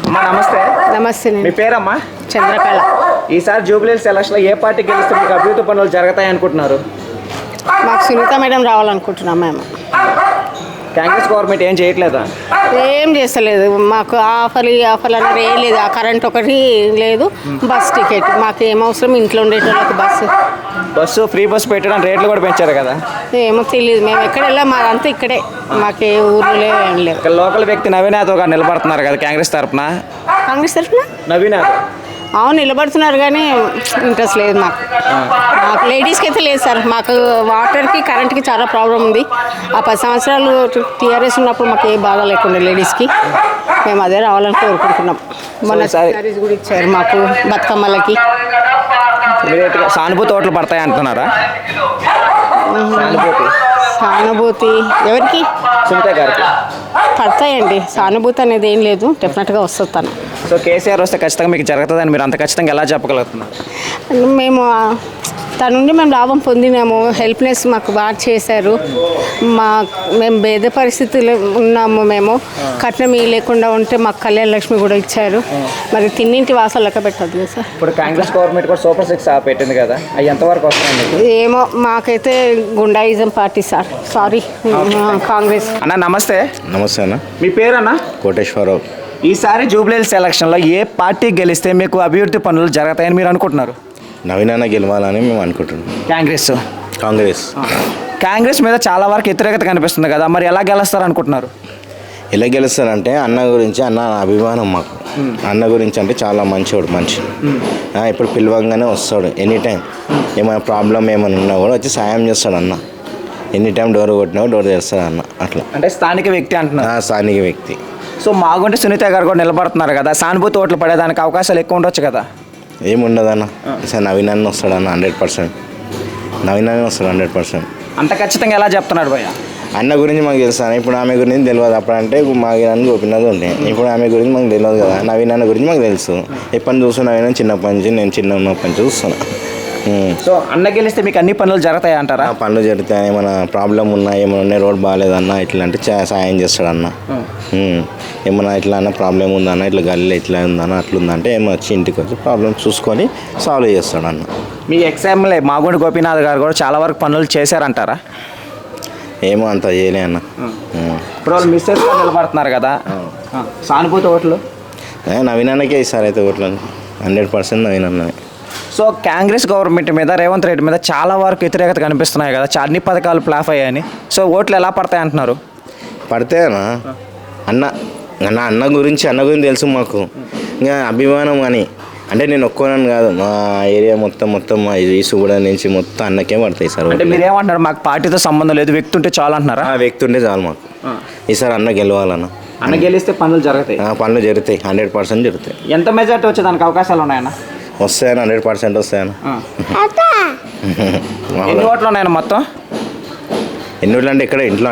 అమ్మా నమస్తే. నమస్తే. మీ పేరమ్మా? చంద్రకళ. ఈసారి జూబ్లీహిల్స్ ఎలక్షన్లో ఏ పార్టీ గెలిస్తే మీకు అభివృద్ధి పనులు జరుగుతాయి అనుకుంటున్నారు? మాకు సునీత మేడం రావాలనుకుంటున్నాం మేము. కాంగ్రెస్ గవర్నమెంట్ ఏం చేయట్లేదా? ఏం చేస్తలేదు. మాకు ఆఫర్లు అన్నారు, ఏం లేదు. ఆ కరెంట్ ఒకటి లేదు, బస్ టికెట్ మాకు ఏం అవసరం. ఇంట్లో ఉండేటోళ్ళకి బస్సు ఫ్రీ బస్సు పెట్టడం, రేట్లు కూడా పెంచారు కదా. ఏమో తెలియదు. మేము ఎక్కడ వెళ్ళాం, మాదంతా ఇక్కడే. మాకే ఊర్లో ఏం లేవు. ఇక్కడ లోకల్ వ్యక్తి నవీన్ యాదవ్ గారు నిలబడుతున్నారు కదా కాంగ్రెస్ తరఫున. నవీన్ యాదవ్ అవును నిలబడుతున్నారు, కానీ ఇంట్రెస్ట్ లేదు మాకు. లేడీస్కి అయితే లేదు సార్. మాకు వాటర్కి కరెంట్కి చాలా ప్రాబ్లం ఉంది. ఆ 10 సంవత్సరాలు టీఆర్ఎస్ ఉన్నప్పుడు మాకు ఏ బాగా లేకుండా లేడీస్కి. మేము అదే రావాలని కోరుకుంటున్నాం. మొన్న సారీస్ కూడా ఇచ్చారు మాకు బతుకమ్మలకి. సానుభూతి ఓట్లు పడతాయి అంటున్నారా? సానుభూతి ఎవరికి? సునీత గారికి పడతాయండి. సానుభూతి అనేది ఏం లేదు, డెఫినెట్గా వస్తుంది తను. సో కేసీఆర్ వస్తే ఖచ్చితంగా మీకు జరుగుతుందని మీరు అంత ఖచ్చితంగా ఎలా చెప్పగలుగుతున్నారు? మేము తన నుండి మేము లాభం పొందినాము. హెల్ప్నెస్ మాకు బాగా చేశారు. మేము పేద పరిస్థితులు ఉన్నాము. మేము కట్నం లేకుండా ఉంటే మాకు కళ్యాణ లక్ష్మి కూడా ఇచ్చారు. మరి తిన్నింటి వాసాలు లెక్క పెట్టద్దు సార్. ఇప్పుడు కాంగ్రెస్ గవర్నమెంట్ కూడా సూపర్ 6 పెట్టింది కదా, అవి ఎంతవరకు వస్తాయండి? ఏమో మాకైతే goondaism party sir. Sorry Congress. అన్న నమస్తే. నమస్తే అన్న. మీ పేరన్నా? కోటేశ్వరరావు. ఈసారి జూబ్లీహిల్స్ ఎలక్షన్లో ఏ పార్టీ గెలిస్తే మీకు అభివృద్ధి పనులు జరుగుతాయని మీరు అనుకుంటున్నారు? నవీన్ అన్న గెలవాలని మేము అనుకుంటున్నాం. కాంగ్రెస్ మీద చాలా వరకు వ్యతిరేకత కనిపిస్తుంది కదా, మరి ఎలా గెలుస్తారు అనుకుంటున్నారు? ఎలా గెలుస్తారంటే అన్న గురించి, అన్న అభిమానం మాకు. అన్న గురించి అంటే చాలా మంచివాడు మనిషి. ఇప్పుడు పిలవంగానే వస్తాడు. ఎనీ టైం ఏమైనా ప్రాబ్లం ఏమైనా ఉన్నా కూడా వచ్చి సాయం చేస్తాడు అన్న. ఎనీ టైం డోర్ కొట్టినా డోర్ చేస్తాడు అన్న. అట్లా అంటే స్థానిక వ్యక్తి అంటున్నారు. స్థానిక వ్యక్తి. సో మాగుంటే సునీత గారు కూడా నిలబడుతున్నారు కదా, సానుభూతి ఓట్లు పడేదానికి అవకాశాలు ఎక్కువ ఉండొచ్చు కదా? ఏముండదన్న. సార్ నవీన్ అన్న వస్తాడన్న 100%. నవీన్ అన్న వస్తాడు 100%. అంత ఖచ్చితంగా ఎలా చెప్తున్నాడు భయ్య? అన్న గురించి మాకు తెలుసు అన్న. ఇప్పుడు ఆమె గురించి తెలియదు. అప్పుడంటే మాకు నన్ను గోపినది ఉండే. ఇప్పుడు ఆమె గురించి మాకు తెలియదు కదా. నవీన్ అన్న గురించి మాకు తెలుసు. ఎప్పటి చూస్తున్నా నవీన్ చిన్నప్పటి నుంచి, నేను చిన్న ఉన్నప్పటి నుంచి చూస్తున్నా. సో అన్న గెలిస్తే మీకు అన్ని పనులు జరుగుతాయి అంటారా? పనులు జరుగుతాయి. ఏమైనా ప్రాబ్లం ఉన్నా, ఏమైనా ఉన్నాయి, రోడ్ బాగాలేదన్న ఇట్లా అంటే సాయం చేస్తాడు అన్న. ఏమన్నా ఇట్లా అన్న ప్రాబ్లం ఉందన్న, ఇట్లా గల్లీలో ఇట్లా ఉందన్న, అట్లుందంటే ఏమో వచ్చి ఇంటికి వచ్చి ప్రాబ్లమ్ చూసుకొని సాల్వ్ చేస్తాడు అన్న. మీ ఎగ్జాంపుల్ మాగుండి గోపీనాథ్ గారు కూడా చాలా వరకు పనులు చేశారంటారా? ఏమో అంత చేయలే అన్న. ఇప్పుడు వాళ్ళు మిస్సెస్ నిలబడుతున్నారు కదా, సానుభూతి ఓట్లు నవీన్ అన్నకే ఇస్తారు అయితే ఓట్లు 100% నవీన్ అన్న. సో కాంగ్రెస్ గవర్నమెంట్ మీద, రేవంత్ రెడ్డి మీద చాలా వరకు వ్యతిరేకత కనిపిస్తున్నాయి కదా, అన్ని పథకాలు ఫ్లాప్ అయ్యాయని. సో ఓట్లు ఎలా పడతాయి అంటున్నారు? పడితే అన్న గురించి తెలుసు మాకు. ఇంకా అభిమానం అని అంటే నేను ఒక్కనని కాదు, మా ఏరియా మొత్తం మా ఈసు కూడా నుంచి మొత్తం అన్నకే పడతాయి సార్. అంటే మీరు ఏమంటున్నారు? మాకు పార్టీతో సంబంధం లేదు, వ్యక్తి ఉంటే చాలు అంటున్నారా? వ్యక్తి ఉంటే చాలు మాకు. ఈసారి అన్న గెలవాలన్న. అన్న గెలిస్తే పనులు జరుగుతాయి. పనులు జరుగుతాయి, 100% జరుగుతాయి. ఎంత మెజార్టీ వచ్చేదానికి అవకాశాలు ఉన్నాయన్న? వస్తాయన్న 100% వస్తాయన్న. ఎన్ని ఓట్లు ఉన్నాయన్న మొత్తం? ఎన్ని ఓట్లు అంటే ఇక్కడ ఇంట్లో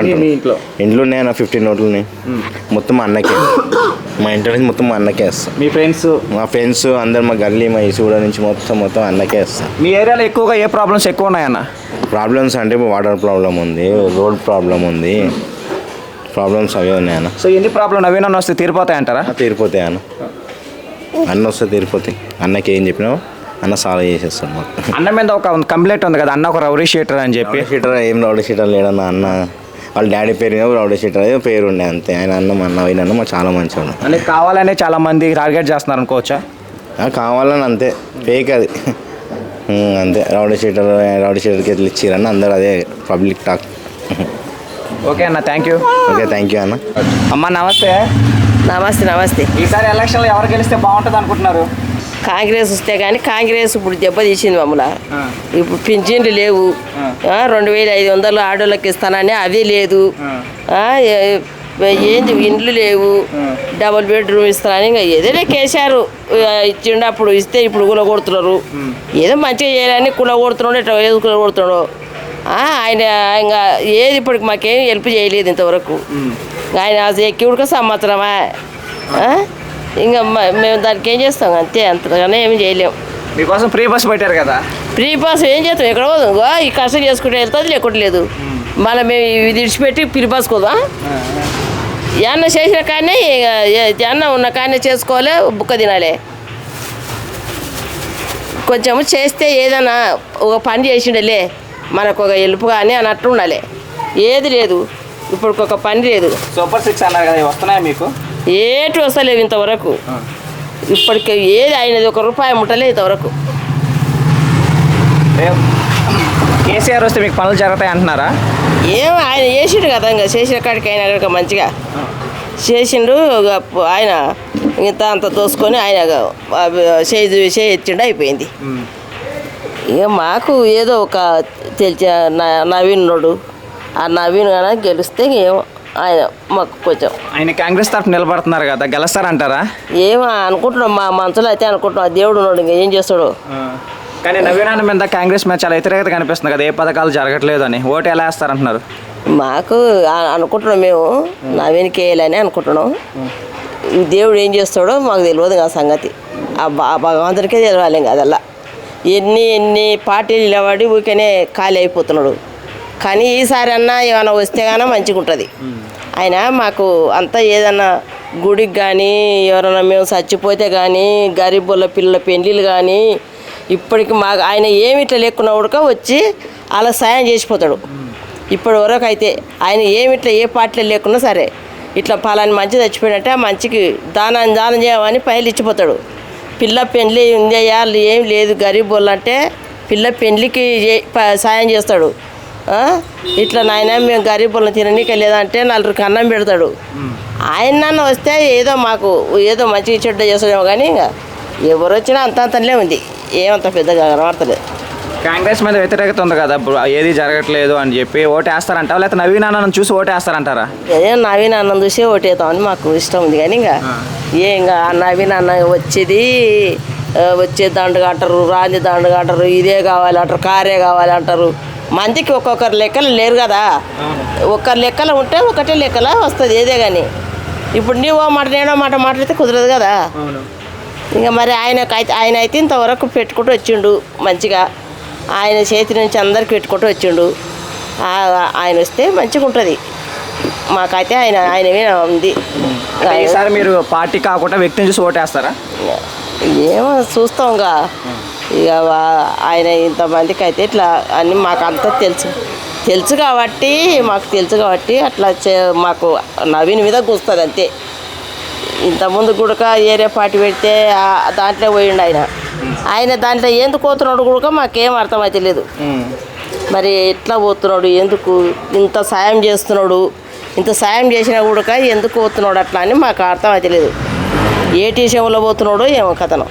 ఇంట్లో ఉన్నాయన్న 15 ఓట్లు ఉన్నాయి. మొత్తం అన్నకే. మా ఇంట్లో నుంచి మొత్తం అన్నకే వస్తాం. మా ఫ్రెండ్స్ అందరు, మా గల్లీ, మా ఈసూడ నుంచి మొత్తం అన్నకే వస్తాం. మీ ఏరియాలో ఎక్కువగా ఏ ప్రాబ్లమ్స్ ఎక్కువ ఉన్నాయన్న? ప్రాబ్లమ్స్ అంటే వాటర్ ప్రాబ్లం ఉంది, రోడ్ ప్రాబ్లం ఉంది, ప్రాబ్లమ్స్ అవే ఉన్నాయన్న. సో ఎన్ని ప్రాబ్లం నవీన వస్తే తీరిపోతాయి అంటారా? తీరిపోతాయి అన్న. అన్న వస్తే తీరిపోతాయి. అన్నకి ఏం చెప్పినావు అన్న సాల్వ్ చేసేస్తాను మాకు. అన్న మీద ఒక కంప్లైంట్ ఉంది కదా, అన్న ఒక రౌడీ షీటర్ అని చెప్పి. ఏం రౌడీ షీటర్ లేడన్న. అన్న వాళ్ళ డాడీ పేరు రౌడీ షీటర్ అదే పేరు ఉండే అంతే. ఆయన అన్న అయిన మా చాలా మంచిగా. అంటే కావాలనే చాలా మంది టార్గెట్ చేస్తున్నారు అనుకోవచ్చా? కావాలని అంతే, ఫేక్ అది అంతే. రౌడీ షీటర్కి ఎట్లా ఇచ్చిరన్న అందరూ అదే పబ్లిక్ టాక్. ఓకే అన్న, thank you. Okay, thank you అన్న. అమ్మ నమస్తే. నమస్తే. ఈసారి ఎలక్షన్లో ఎవరు గెలిస్తే బాగుంటుంది అనుకుంటున్నారు? కాంగ్రెస్ వస్తే కానీ కాంగ్రెస్ ఇప్పుడు దెబ్బతీసింది మమ్మల్ని. ఇప్పుడు పింఛన్లు లేవు. 2500 ఆడోళ్ళకి ఇస్తానని అది లేదు. ఏంది ఇండ్లు లేవు, డబుల్ బెడ్రూమ్ ఇస్తానని ఇంకా ఏదైనా కేసారు ఇచ్చిండు. అప్పుడు ఇస్తే ఇప్పుడు కులగొడుతున్నారు. ఏదో మంచిగా చేయాలని కులగొడుతున్నాడు, ఇట్లా ఏదో కులగొడుతున్నాడు. ఆయన ఇంకా ఏది ఇప్పటికి మాకేం హెల్ప్ చేయలేదు ఇంతవరకు. ఆయన ఎక్కి ఉడక సంవత్సరమా, ఇంకా మేము దానికి ఏం చేస్తాం అంతే, అంతగానే ఏమి చేయలేము. మీకోసం ఫ్రీ బస్ పెట్టారు కదా, ఫ్రీ బస్ ఏం చేస్తాం? ఎక్కడ పోదు, ఈ కష్టం చేసుకుంటే వెళ్తుంది, లేకుంటే లేదు. మళ్ళీ మేము ఇది విడిచిపెట్టి ఫ్రీ బస్ కోదా? ఏమన్నా చేసిన కానీ ఏమన్నా ఉన్న కానీ చేసుకోలే బుక్క తినాలి. కొంచెం చేస్తే ఏదైనా ఒక పని చేసిండలే మనకు ఒక హెల్ప్ కానీ అన్నట్టు ఉండాలి. ఏది లేదు, ఇప్పుడు ఒక పని లేదు. సూపర్ 6 అన్నారు కదా, ఇవి వస్తున్నాయా మీకు? ఏటి వస్తలేవు ఇంతవరకు. ఇప్పటికి ఏది అయినది ₹1 ముట్టలే ఇంతవరకు. కేసీఆర్ వస్తే మీకు పనులు జరుగుతాయి అంటున్నారా? ఆయన చేసిండు కదా, ఇంకా చేసిన కాడికి అయినా కనుక మంచిగా చేసిండు. ఆయన ఇంత అంత తోసుకొని ఆయన చేయించిండు, అయిపోయింది. ఇక మాకు ఏదో ఒక తెలిసి నవీన్ ఉన్నాడు, ఆ నవీన్ కానీ గెలిస్తే ఏమో ఆయన మాకు కొంచెం. ఆయన కాంగ్రెస్ తరఫు నిలబడుతున్నారు కదా, గెలుస్తారంటారా? ఏమో అనుకుంటున్నాం, మా మనసులో అయితే అనుకుంటున్నాం. దేవుడు ఉన్నాడు, ఇంకా ఏం చేస్తాడు. కానీ నవీన్ అన్న మీద కాంగ్రెస్ మీద చాలా వ్యతిరేకత కనిపిస్తుంది కదా, ఏ పథకాలు జరగట్లేదు అని. ఓటు ఎలా వేస్తారంటున్నారు? మాకు అనుకుంటున్నాం, మేము నవీన్కి వేయాలని అనుకుంటున్నాం. దేవుడు ఏం చేస్తాడో మాకు తెలియదు ఆ సంగతి. ఆ భగవంతుడికే తెలియాలి. ఇంకా అదల్లా ఎన్ని పార్టీలు నిలబడి ఊరికనే ఖాళీ అయిపోతున్నాడు. కానీ ఈసారి అన్నా ఏమైనా వస్తే కానీ మంచిగా ఉంటుంది. ఆయన మాకు అంతా ఏదన్నా గుడికి కానీ ఎవరైనా మేము చచ్చిపోతే కానీ గరీబుల పిల్లల పెళ్ళిళ్ళు కానీ ఇప్పటికి మాకు ఆయన ఏమి ఇట్లా లేకున్నా కూడా వచ్చి అలా సాయం చేసిపోతాడు. ఇప్పటి వరకు అయితే ఆయన ఏమి ఇట్లా ఏ పార్టీలో లేకున్నా సరే ఇట్లా పలాని మంచి చచ్చిపోయినట్టే ఆ మంచికి దానం చేయమని పైలు ఇచ్చిపోతాడు. పిల్ల పెళ్ళి ఉంది వాళ్ళు ఏం లేదు గరీబ్ వాళ్ళు అంటే పిల్ల పెళ్ళికి సాయం చేస్తాడు. ఇట్లా నాయన మేము గరీబ్ వాళ్ళని తిననీకే లేదంటే 4 అన్నం పెడతాడు. ఆయన వస్తే ఏదో మాకు ఏదో మంచిగా చెడ్డ చేస్తాడేమో కానీ ఇంకా ఎవరు వచ్చినా అంతంతలే ఉంది, ఏమంత పెద్దగా కనబడతలేదు. కాంగ్రెస్ మీద వ్యతిరేకత ఉంది కదా, ఇప్పుడు ఏది జరగట్లేదు అని చెప్పి ఓటు వేస్తారంటారా, లేకపోతే నవీన్ అన్నను చూసి ఓటు వేస్తారంటారా? అదే నవీన్ అన్నం చూసి ఓటేద్దామని మాకు ఇష్టం ఉంది. కానీ ఇంకా నవీన్ అన్న వచ్చే దండగా అంటారు, రాంది దండగా అంటారు, ఇదే కావాలంటారు, కారే కావాలంటారు. మందికి ఒక్కొక్కరు లెక్కలు లేరు కదా, ఒక్కరి లెక్కలు ఉంటే ఒకటే లెక్కల వస్తుంది ఏదే. కానీ ఇప్పుడు నీవో మాట నేనో మాట మాట్లాడితే కుదరదు కదా. ఇంకా మరి ఆయన అయితే ఇంతవరకు పెట్టుకుంటూ వచ్చిండు మంచిగా, ఆయన చేతి నుంచి అందరికి పెట్టుకుంటూ వచ్చిండు. ఆయన వస్తే మంచిగా ఉంటుంది. మాకైతే ఆయన మీద ఉంది. ఈసారి మీరు పార్టీ కాకుండా వ్యక్తిని చూసి ఓటేస్తారా? ఏమో చూస్తాంగా. ఇక ఆయన ఇంతమందికి అయితే ఇట్లా అన్నీ మాకు అంతా తెలుసు కాబట్టి అట్లా మాకు నవీన్ మీద కూస్తుంది అంతే. ఇంతకుముందు కూడా ఏరే పార్టీ పెడితే దాంట్లో పోయిండు ఆయన దాంట్లో ఎందుకు పోతున్నాడు కూడా మాకేం అర్థమైతే లేదు. మరి ఎట్లా పోతున్నాడు, ఎందుకు ఇంత సాయం చేస్తున్నాడు, ఇంత సాయం చేసినా కూడా ఎందుకు పోతున్నాడు అట్లా అని మాకు అర్థమైతే లేదు. ఏ టీషంలో పోతున్నాడో ఏమో కథనం.